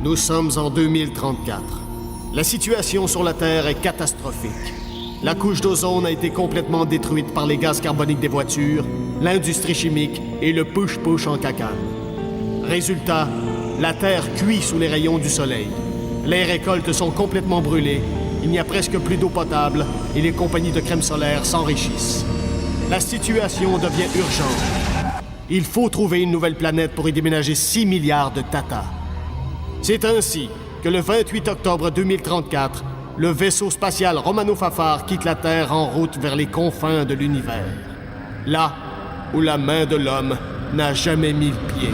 Nous sommes en 2034. La situation sur la Terre est catastrophique. La couche d'ozone a été complètement détruite par les gaz carboniques des voitures, l'industrie chimique et le push-push en cacane. Résultat, la Terre cuit sous les rayons du soleil. Les récoltes sont complètement brûlées, il n'y a presque plus d'eau potable et les compagnies de crème solaire s'enrichissent. La situation devient urgente. Il faut trouver une nouvelle planète pour y déménager 6 milliards de Tata. C'est ainsi que le 28 octobre 2034, le vaisseau spatial Romano Fafar quitte la Terre en route vers les confins de l'univers. Là où la main de l'homme n'a jamais mis le pied.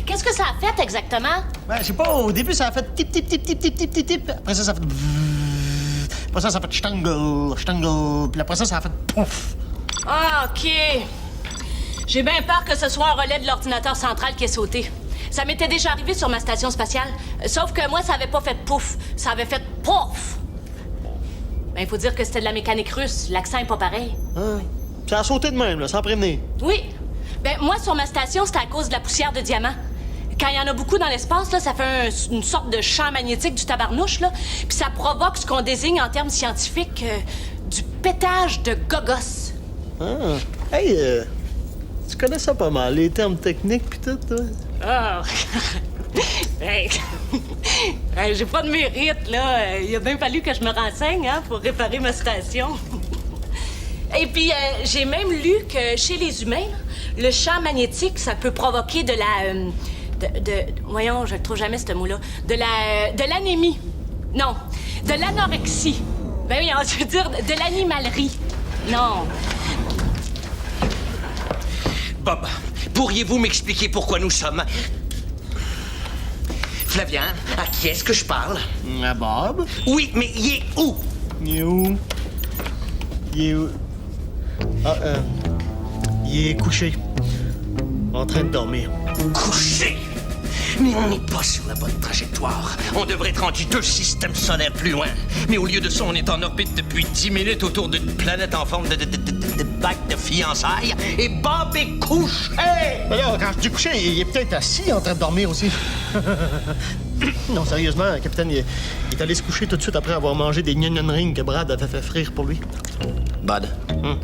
Qu'est-ce que ça a fait exactement? Ben, je sais pas, au début, ça a fait tip, tip, tip, tip, tip, tip, tip, tip. Après ça, ça a fait... Après ça, ça a fait shtangle, shtangle. Puis après ça, ça a fait pouf. Ah, OK. J'ai bien peur que ce soit un relais de l'ordinateur central qui ait sauté. Ça m'était déjà arrivé sur ma station spatiale. Sauf que moi, ça avait pas fait pouf. Ça avait fait pouf. Ben, il faut dire que c'était de la mécanique russe. L'accent est pas pareil. Ah, ça a sauté de même, là, sans prévenir. Oui. Ben, moi, sur ma station, c'était à cause de la poussière de diamant. Quand il y en a beaucoup dans l'espace, là, ça fait une sorte de champ magnétique du tabarnouche, là. Puis ça provoque ce qu'on désigne en termes scientifiques du pétage de gogos. Ah. Hey, tu connais ça pas mal, les termes techniques pis tout, toi? Ah! Hey. Hey, j'ai pas de mérite, là. Il a bien fallu que je me renseigne, hein, pour réparer ma station. Et puis, j'ai même lu que chez les humains, là, le champ magnétique, ça peut provoquer de la... voyons, je ne trouve jamais ce mot-là. De l'anémie. Non, de l'anorexie. Ben oui, je veux dire de l'animalerie. Non. Bob, pourriez-vous m'expliquer pourquoi nous sommes... Flavien, à qui est-ce que je parle? À Bob? Oui, mais il est où? Il est où? Il est où? Ah, il est couché. En train de dormir. Couché? Mais on n'est pas sur la bonne trajectoire. On devrait être rendu 2 systèmes solaires plus loin. Mais au lieu de ça, on est en orbite depuis 10 minutes autour d'une planète en forme de bague de fiançailles. Et Bob est couché! Mais là, quand je dis couché, il est peut-être assis en train de dormir aussi. Non, sérieusement, capitaine, il est allé se coucher tout de suite après avoir mangé des Nyan Ring que Brad avait fait frire pour lui. Bud?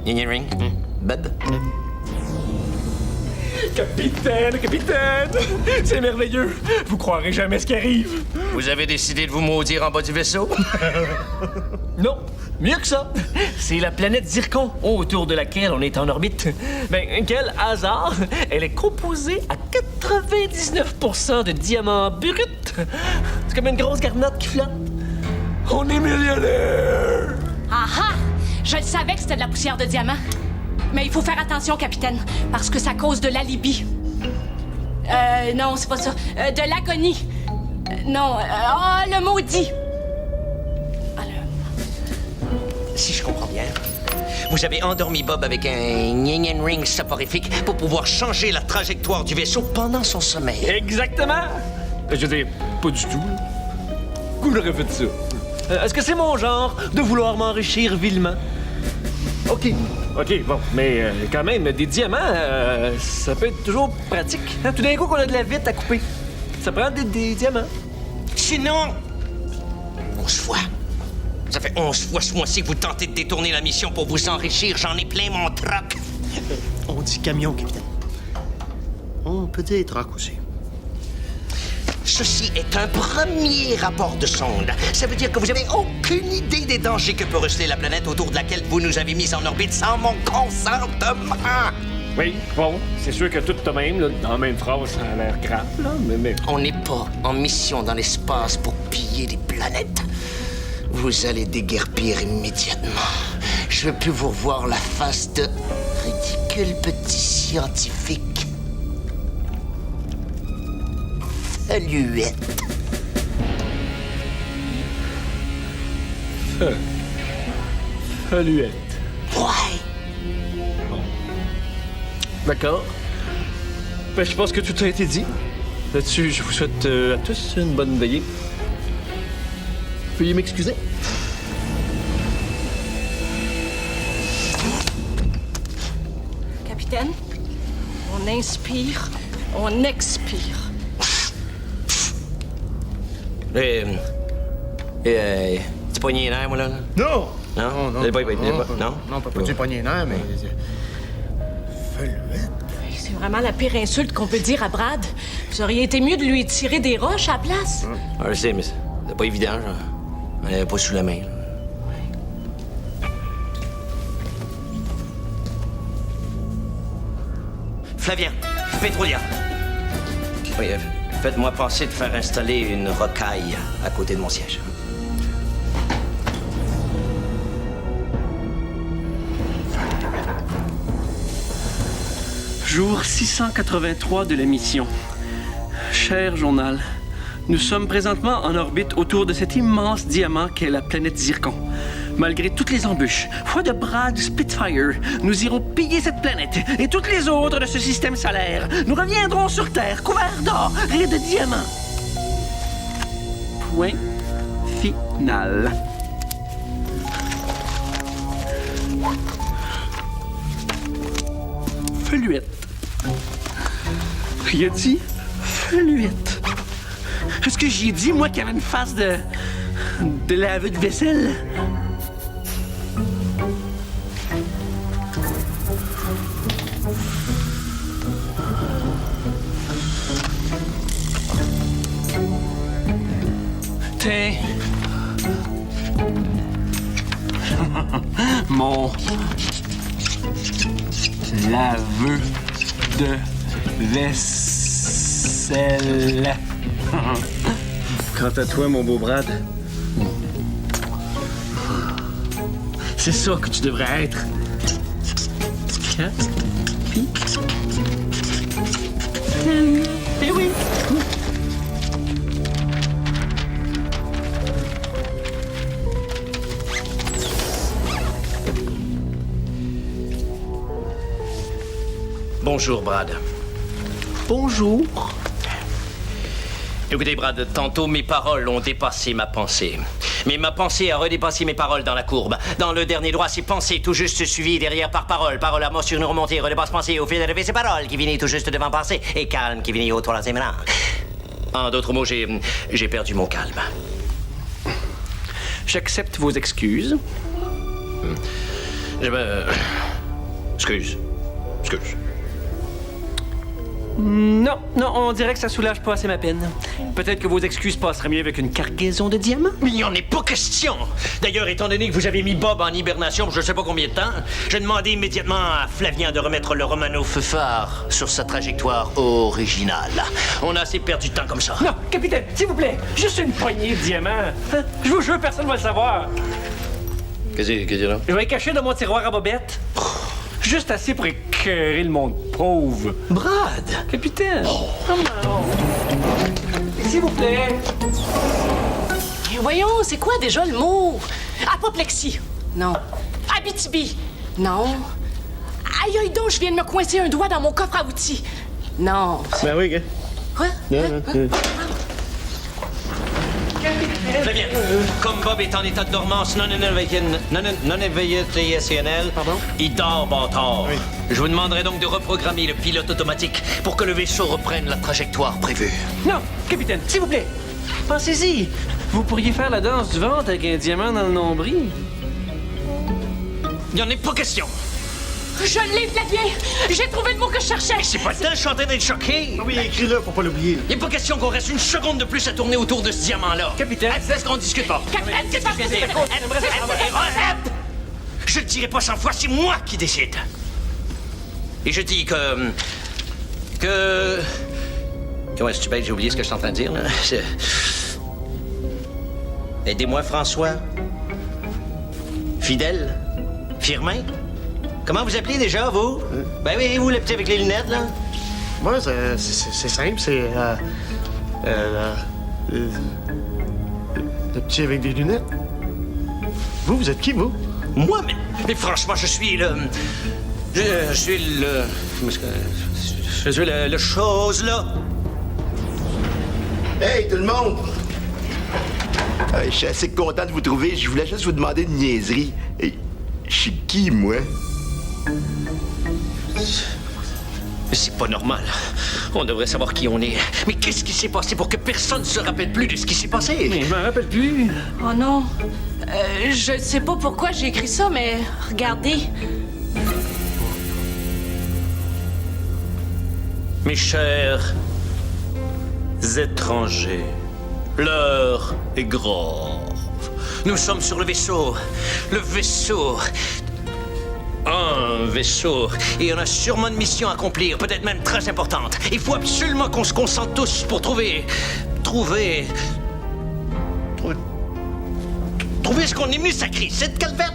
Yin Ring? Bud? Capitaine! C'est merveilleux! Vous croirez jamais ce qui arrive! Vous avez décidé de vous maudire en bas du vaisseau? Non, mieux que ça! C'est la planète Zircon, autour de laquelle on est en orbite. Ben, quel hasard! Elle est composée à 99% de diamants bruts! C'est comme une grosse garnotte qui flotte. On est millionnaires! Ah ah! Je le savais que c'était de la poussière de diamant. Mais il faut faire attention, capitaine, parce que ça cause de l'alibi. Non, c'est pas ça. De l'agonie. Non, le maudit. Si je comprends bien, vous avez endormi Bob avec un Yin Ring soporifique pour pouvoir changer la trajectoire du vaisseau pendant son sommeil. Exactement! Je veux dire, pas du tout. Qui j'aurais fait ça? Est-ce que c'est mon genre de vouloir m'enrichir vilement? OK, bon, mais quand même, des diamants, ça peut être toujours pratique. Hein? Tout d'un coup qu'on a de la vitre à couper, ça prend des diamants. Sinon, 11 fois. Ça fait 11 fois ce mois-ci que vous tentez de détourner la mission pour vous enrichir. J'en ai plein mon troc. On dit camion, capitaine. On peut dire troc aussi. Ceci est un premier rapport de sonde. Ça veut dire que vous avez aucune idée des dangers que peut receler la planète autour de laquelle vous nous avez mis en orbite sans mon consentement. Oui, bon, c'est sûr que tout de même, là, dans la même phrase, ça a l'air grave, là, mais... On n'est pas en mission dans l'espace pour piller des planètes. Vous allez déguerpir immédiatement. Je veux plus vous revoir la face de ridicule petit scientifique. Saluette. Saluette. Ouais. D'accord. Ben, je pense que tout a été dit. Là-dessus, je vous souhaite à tous une bonne veillée. Veuillez m'excuser. Capitaine, on inspire, on expire. Tu poigné les nerfs, moi, là? Non! Non? Non, non, pas du poignet nerf, mais... Feluette. C'est vraiment la pire insulte qu'on peut dire à Brad. Vous auriez été mieux de lui tirer des roches à la place. Ah, je sais, mais c'est pas évident, genre. On l'avait pas sous la main, là. Flavien, Pétrolia. Oui, faites-moi penser de faire installer une rocaille à côté de mon siège. Jour 683 de la mission. Cher journal, nous sommes présentement en orbite autour de cet immense diamant qu'est la planète Zircon. Malgré toutes les embûches, foi de Brad Spitfire, nous irons piller cette planète et toutes les autres de ce système solaire. Nous reviendrons sur Terre couverts d'or et de diamants. Point final. Feluette. Il a dit Feluette. Est-ce que j'ai dit, moi, qu'il y avait une face de laveur de vaisselle? T'es... Mon... laveur de vaisselle. Quant à toi, mon beau Brad, c'est ça que tu devrais être. Eh oui. Bonjour, Brad. Bonjour. Écoutez, Brad, tantôt mes paroles ont dépassé ma pensée. Mais ma pensée a redépassé mes paroles dans la courbe. Dans le dernier droit, c'est pensée tout juste suivie derrière par parole. Parole à mot sur une remontée, redépasse pensée. Au fil d'arrivée, c'est parole qui finit tout juste devant pensée. Et calme qui finit au troisième rang. En d'autres mots, j'ai perdu mon calme. J'accepte vos excuses. Excuse. Non, on dirait que ça soulage pas assez ma peine. Peut-être que vos excuses passeraient mieux avec une cargaison de diamants? Mais il n'y en est pas question! D'ailleurs, étant donné que vous avez mis Bob en hibernation pour je sais pas combien de temps, j'ai demandé immédiatement à Flavien de remettre le Romano feu phare sur sa trajectoire originale. On a assez perdu de temps comme ça. Non, capitaine, s'il vous plaît, juste une poignée de diamants. Hein? Je vous jure, personne ne va le savoir. Qu'est-ce que c'est là? Je vais cacher dans mon tiroir à bobettes. Juste assez pour écœurer le monde pauvre. Brad! Capitaine! S'il vous plaît! Et voyons, c'est quoi déjà le mot? Apoplexie. Non. Abitibi. Non. Aïe, aïe donc, je viens de me coincer un doigt dans mon coffre à outils. Non. Ben oui, gars. Quoi? Flavien, comme Bob est en état de dormance non éveillé TSNL, il dort bâtard. Oui. Je vous demanderai donc de reprogrammer le pilote automatique pour que le vaisseau reprenne la trajectoire prévue. Non, capitaine, s'il vous plaît. Pensez-y. Vous pourriez faire la danse du ventre avec un diamant dans le nombril. Il n'y en est pas question. Je l'ai, Flavien! J'ai trouvé le mot que je cherchais! C'est pas le temps, je suis en train d'être choqué. Oui, écris-le, faut pas l'oublier. Il n'est pas question qu'on reste une seconde de plus à tourner autour de ce diamant-là. Capitaine. Est-ce qu'on discute pas? Capitaine, c'est pas possible! Je le dirai pas 100 fois, c'est moi qui décide. Et je dis que... Comment est-ce que tu bête, j'ai oublié ce que je suis en train de dire, là. Aidez-moi, François. Fidèle. Firmin. Comment vous appelez déjà, vous? Ben oui, vous, le petit avec les lunettes, là. Moi, c'est simple, c'est... le petit avec des lunettes. Vous êtes qui, vous? Moi, mais franchement, je suis le... Je suis le... Je veux le chose, là. Hey, tout le monde! Je suis assez content de vous trouver. Je voulais juste vous demander une niaiserie. Hey, je suis qui, moi? C'est pas normal. On devrait savoir qui on est. Mais qu'est-ce qui s'est passé pour que personne ne se rappelle plus de ce qui s'est passé? Mais je m'en rappelle plus. Oh non. Je sais pas pourquoi j'ai écrit ça, mais regardez. Mes chers étrangers, l'heure est grave. Nous sommes sur le vaisseau. Le vaisseau. Un vaisseau. Et on a sûrement une mission à accomplir, peut-être même très importante. Il faut absolument qu'on se concentre tous pour trouver ce qu'on est venu sacrer, cette calvette.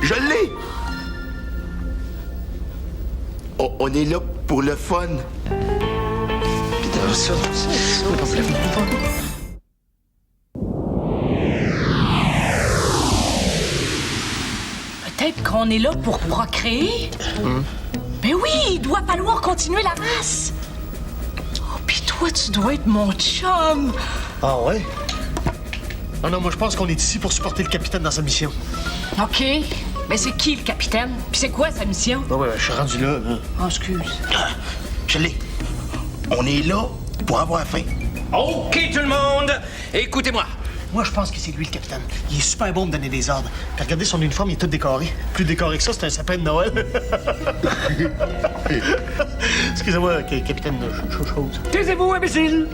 Je l'ai! On est là pour le fun. Putain, ça, c'est pas plus fun. Peut-être qu'on est là pour procréer? Ben oui, il doit falloir continuer la race. Oh, pis toi, tu dois être mon chum. Ah ouais? Ah non, moi je pense qu'on est ici pour supporter le capitaine dans sa mission. OK. Mais c'est qui le capitaine? Puis c'est quoi sa mission? Ah ouais, je suis rendu là. Oh, excuse. Je l'ai. On est là pour avoir faim. OK, tout le monde, écoutez-moi. Moi, je pense que c'est lui le capitaine. Il est super bon de donner des ordres. Puis regardez son uniforme, il est tout décoré. Plus décoré que ça, c'est un sapin de Noël. Excusez-moi, capitaine, chose. Taisez-vous, imbécile!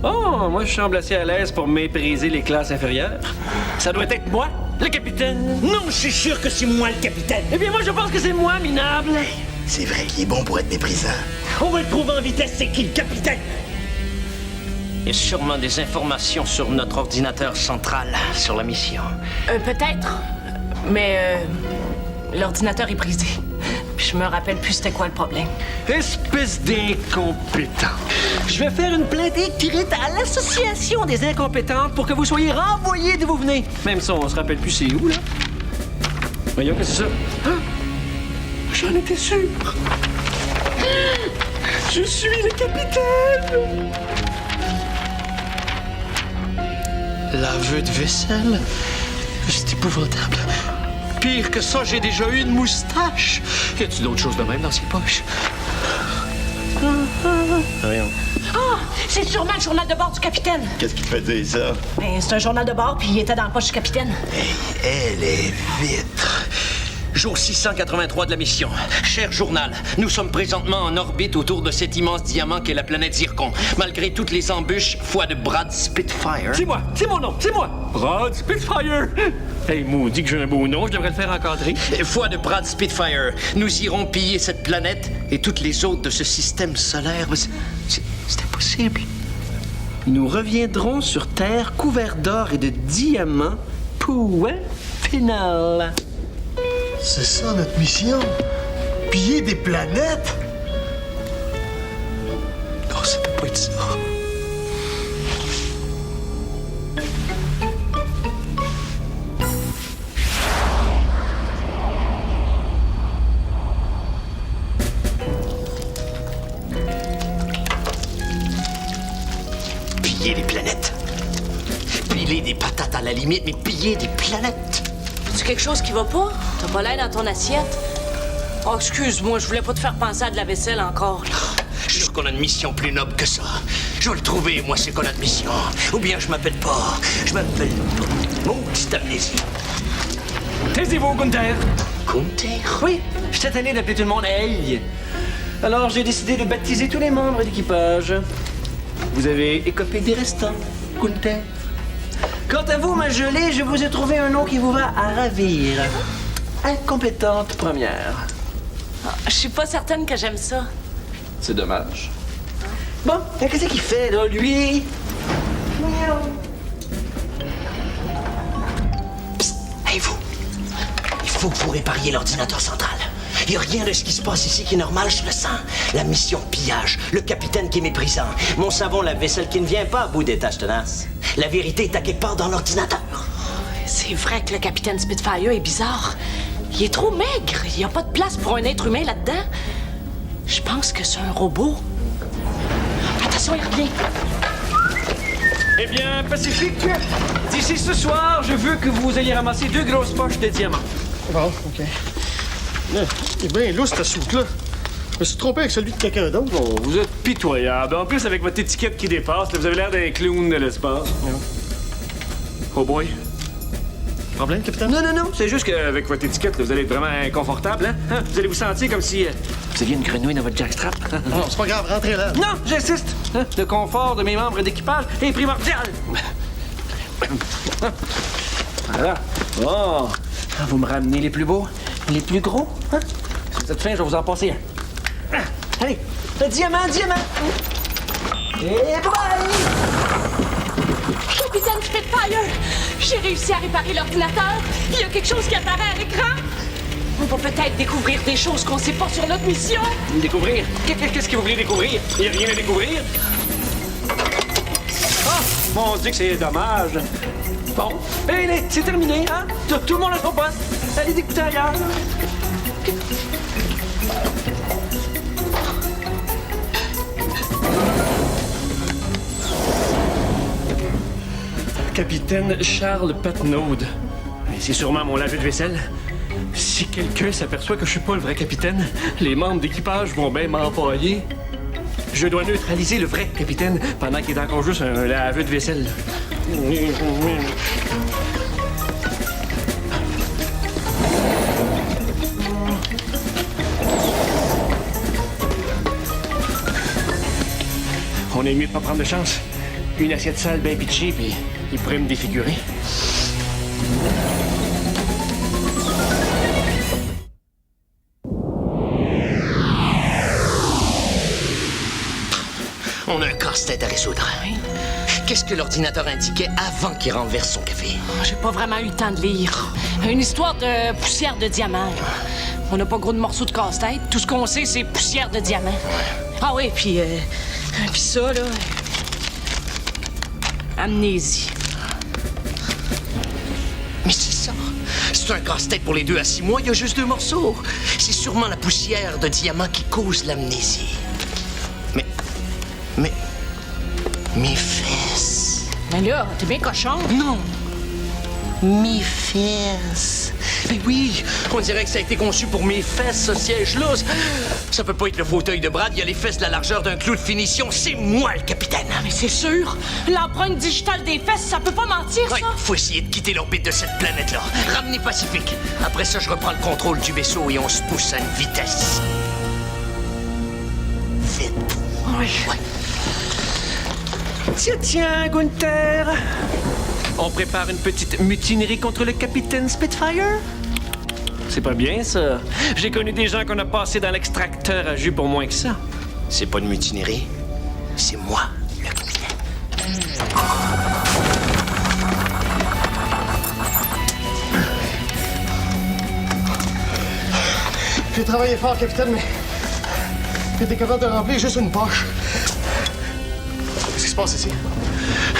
Oh, moi, je semble assez à l'aise pour mépriser les classes inférieures. Ça doit être moi, le capitaine. Non, je suis sûr que c'est moi le capitaine. Eh bien, moi, je pense que c'est moi, minable. C'est vrai qu'il est bon pour être méprisant. On va le trouver en vitesse, c'est qui le capitaine? Il y a sûrement des informations sur notre ordinateur central, sur la mission. Peut-être. Mais l'ordinateur est brisé. Puis je me rappelle plus c'était quoi le problème. Espèce d'incompétent. Je vais faire une plainte écrite à l'association des incompétentes pour que vous soyez renvoyés d'où vous venez. Même ça, on se rappelle plus c'est où, là. Voyons, qu'est-ce que c'est ça? Ah! J'en étais sûr. Je suis le capitaine. L'aveu de vaisselle? C'est épouvantable. Pire que ça, j'ai déjà eu une moustache. Y a-t-il d'autres choses de même dans ses poches? Voyons. Ah! C'est sûrement le journal de bord du capitaine. Qu'est-ce qui te fait dire ça? Ben, c'est un journal de bord, puis il était dans la poche du capitaine. Elle est vite. Jour 683 de la mission. Cher journal, nous sommes présentement en orbite autour de cet immense diamant qu'est la planète Zircon. Malgré toutes les embûches, foi de Brad Spitfire. C'est moi, c'est mon nom, c'est moi. Brad Spitfire. Hey, maudit que j'ai un beau nom, je devrais le faire encadrer. Foi de Brad Spitfire, nous irons piller cette planète et toutes les autres de ce système solaire. C'est impossible. Nous reviendrons sur Terre couvert d'or et de diamants. Point final. C'est ça notre mission? Piller des planètes? Non, ça peut pas être ça. Piller les planètes. Piller des patates à la limite, mais piller des planètes. As-tu quelque chose qui va pas? T'as pas l'air dans ton assiette? Oh, excuse-moi, je voulais pas te faire penser à de la vaisselle encore. Je suis sûr qu'on a une mission plus noble que ça. Je vais le trouver, moi, c'est quoi notre mission. Ou bien je m'appelle pas. Je m'appelle pas. Maudite amnésie. Taisez-vous, Gunther. Gunther? Oui, j'étais tanné d'appeler tout le monde Hey. Alors, j'ai décidé de baptiser tous les membres d'équipage. Vous avez écopé des restants, Gunther. Quant à vous, ma gelée, je vous ai trouvé un nom qui vous va à ravir. Incompétente première. Je suis pas certaine que j'aime ça. C'est dommage. Bon, qu'est-ce qu'il fait, là, lui? Psst, hey, vous. Il faut que vous répariez l'ordinateur central. Il n'y a rien de ce qui se passe ici qui est normal, je le sens. La mission pillage, le capitaine qui est méprisant, mon savon, la vaisselle qui ne vient pas à bout des tâches tenaces. La vérité est à quelque part dans l'ordinateur. C'est C'est vrai que le capitaine Spitfire est bizarre. Il est trop maigre. Il n'y a pas de place pour un être humain là-dedans. Je pense que c'est un robot. Attention, il revient. Eh bien, Pacifique, d'ici ce soir, je veux que vous ayez ramassé 2 grosses poches de diamants. Bon, OK. Là, il est bien lousse, cette soute-là. Je me suis trompé avec celui de quelqu'un d'autre. Oh, vous êtes pitoyable. En plus, avec votre étiquette qui dépasse, vous avez l'air d'un clown de l'espace. Oh boy. Problème, capitaine? Non. C'est juste qu'avec votre étiquette, là, vous allez être vraiment inconfortable, hein? Vous allez vous sentir comme si vous aviez une grenouille dans votre jackstrap. Non, c'est pas grave, rentrez là. Non, j'insiste. Le confort de mes membres d'équipage est primordial. Voilà. Bon. Vous me ramenez les plus beaux, les plus gros, hein? Si vous êtes fin, je vais vous en passer un. Allez, un diamant. Et bye! Capitaine Spitfire, j'ai réussi à réparer l'ordinateur. Il y a quelque chose qui apparaît à l'écran. On va peut-être découvrir des choses qu'on sait pas sur notre mission. Découvrir? Qu'est-ce que vous voulez découvrir? Il n'y a rien à découvrir. Ah! Mon Dieu que c'est dommage. Bon, allez, c'est terminé, hein? Tout le monde à son poste. Allez d'écouter ailleurs. Capitaine Charles Patnaud. C'est sûrement mon laveur de vaisselle. Si quelqu'un s'aperçoit que je suis pas le vrai capitaine, les membres d'équipage vont bien m'empailler. Je dois neutraliser le vrai capitaine pendant qu'il est encore juste un laveur de vaisselle. On est mieux de pas prendre de chance. Une assiette sale bien pitchée, puis il pourrait me défigurer. On a un casse-tête à résoudre. Qu'est-ce que l'ordinateur indiquait avant qu'il renverse son café? J'ai pas vraiment eu le temps de lire. Une histoire de poussière de diamant. On n'a pas gros de morceaux de casse-tête. Tout ce qu'on sait, c'est poussière de diamant. Ah oui, puis ça, là... Amnésie. Mais c'est ça. C'est un casse-tête pour les 2 à 6 mois, il y a juste 2 morceaux. C'est sûrement la poussière de diamant qui cause l'amnésie. Mais... Mes fesses... Mais là, t'es bien cochon. Non. Mes fesses. Mais oui, on dirait que ça a été conçu pour mes fesses, ce siège-là. Ça peut pas être le fauteuil de Brad, il y a les fesses de la largeur d'un clou de finition. C'est moi le capitaine. Mais c'est sûr, l'empreinte digitale des fesses, ça peut pas mentir, Ouais, ça. faut essayer de quitter l'orbite de cette planète-là. Ramener Pacifique. Après ça, je reprends le contrôle du vaisseau et on se pousse à une vitesse. Vite. Oui. Ouais. Tiens, Gunther. On prépare une petite mutinerie contre le capitaine Spitfire? C'est pas bien, ça. J'ai connu des gens qu'on a passés dans l'extracteur à jus pour moins que ça. C'est pas une mutinerie. C'est moi, le capitaine. J'ai travaillé fort, capitaine, mais j'étais capable de remplir juste une poche. Qu'est-ce qui se passe ici?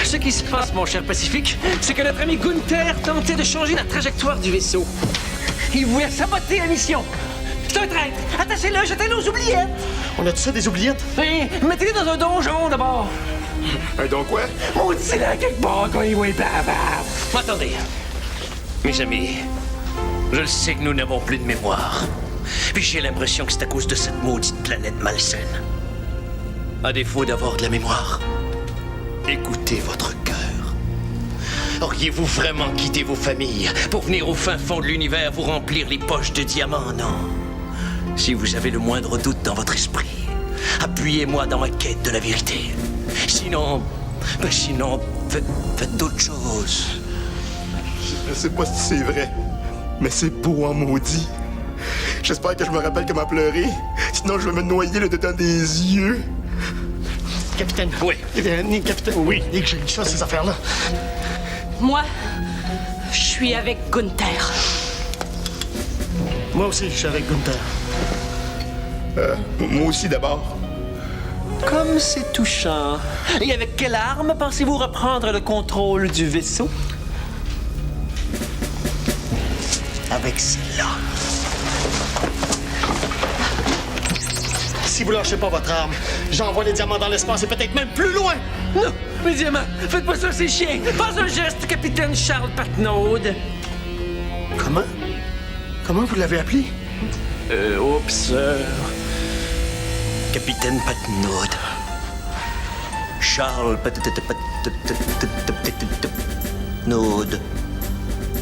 Ce qui se passe, mon cher Pacifique, c'est que notre ami Gunther tentait de changer la trajectoire du vaisseau. Il voulait saboter la mission. C'est un traître. Attachez-le, jetez nos oubliettes. On a tout ça des oubliettes? Et mettez-les dans un donjon, d'abord. Donc quoi? On dit là quelque part quand il voit bavard. Attendez. Mes amis, je le sais que nous n'avons plus de mémoire. Puis j'ai l'impression que c'est à cause de cette maudite planète malsaine. À défaut d'avoir de la mémoire, écoutez votre cœur. Auriez-vous vraiment quitté vos familles pour venir au fin fond de l'univers vous remplir les poches de diamants? Non. Si vous avez le moindre doute dans votre esprit, appuyez-moi dans ma quête de la vérité. Sinon, faites d'autres choses. Je sais pas si c'est vrai, mais c'est beau en maudit. J'espère que je me rappelle comment pleurer. Sinon, je vais me noyer le dedans des yeux. Capitaine. Oui. Capitaine. Oui. Dès que j'ai ça, ces affaires-là. Moi, je suis avec Gunther. Moi aussi, je suis avec Gunther. Moi aussi, d'abord. Comme c'est touchant. Et avec quelle arme pensez-vous reprendre le contrôle du vaisseau? avec celle-là. Si vous lâchez pas votre arme, j'envoie les diamants dans l'espace et peut-être même plus loin! Non, mes diamants, faites pas ça, c'est chien. Pas un geste, capitaine Charles Patnaud. Comment? Comment vous l'avez appelé? Oups. Capitaine Patnaud. Charles Patnaud.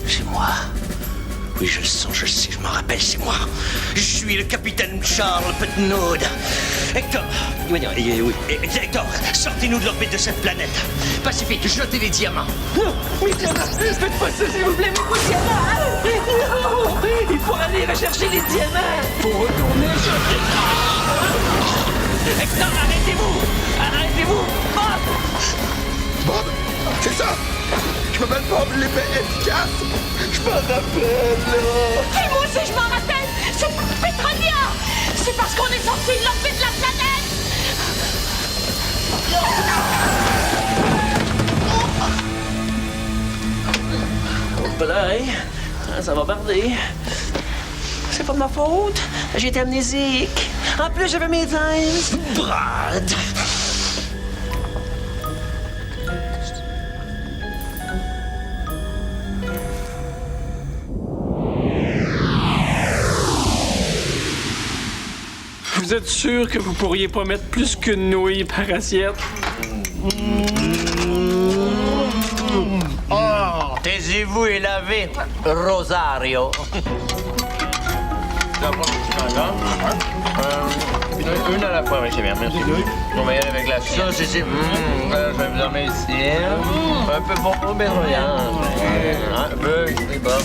C'est moi. Oui, je le sens, je le sais, je m'en rappelle, c'est moi. Je suis le capitaine Charles Patnaud. Hector, oui, Hector, sortez-nous de l'orbite de cette planète. Pacifique, jetez les diamants. Non, mes diamants, faites pas ça, s'il vous plaît, mes diamants. Non, il faut aller rechercher les diamants. Faut retourner sur Hector, arrêtez-vous. Arrêtez-vous. Bob, c'est ça! Je m'appelle Bob l'épée efficace! Je m'en rappelle, là! Et moi aussi, je m'en rappelle! C'est Petronia! C'est parce qu'on est sorti de l'orbite de la planète! Oh, balaye. Ça va barder. C'est pas de ma faute. J'étais amnésique. En plus, j'avais mes dents. Brad! Vous êtes sûr que vous pourriez pas mettre plus qu'une nouille par assiette? Oh! Taisez-vous et lavez, Rosario. Une à la fois, oui, c'est bien, merci. On va y aller avec la sauce ici. Je vais vous en mettre ici. Un peu bon, mais rien. Un peu, c'est bon.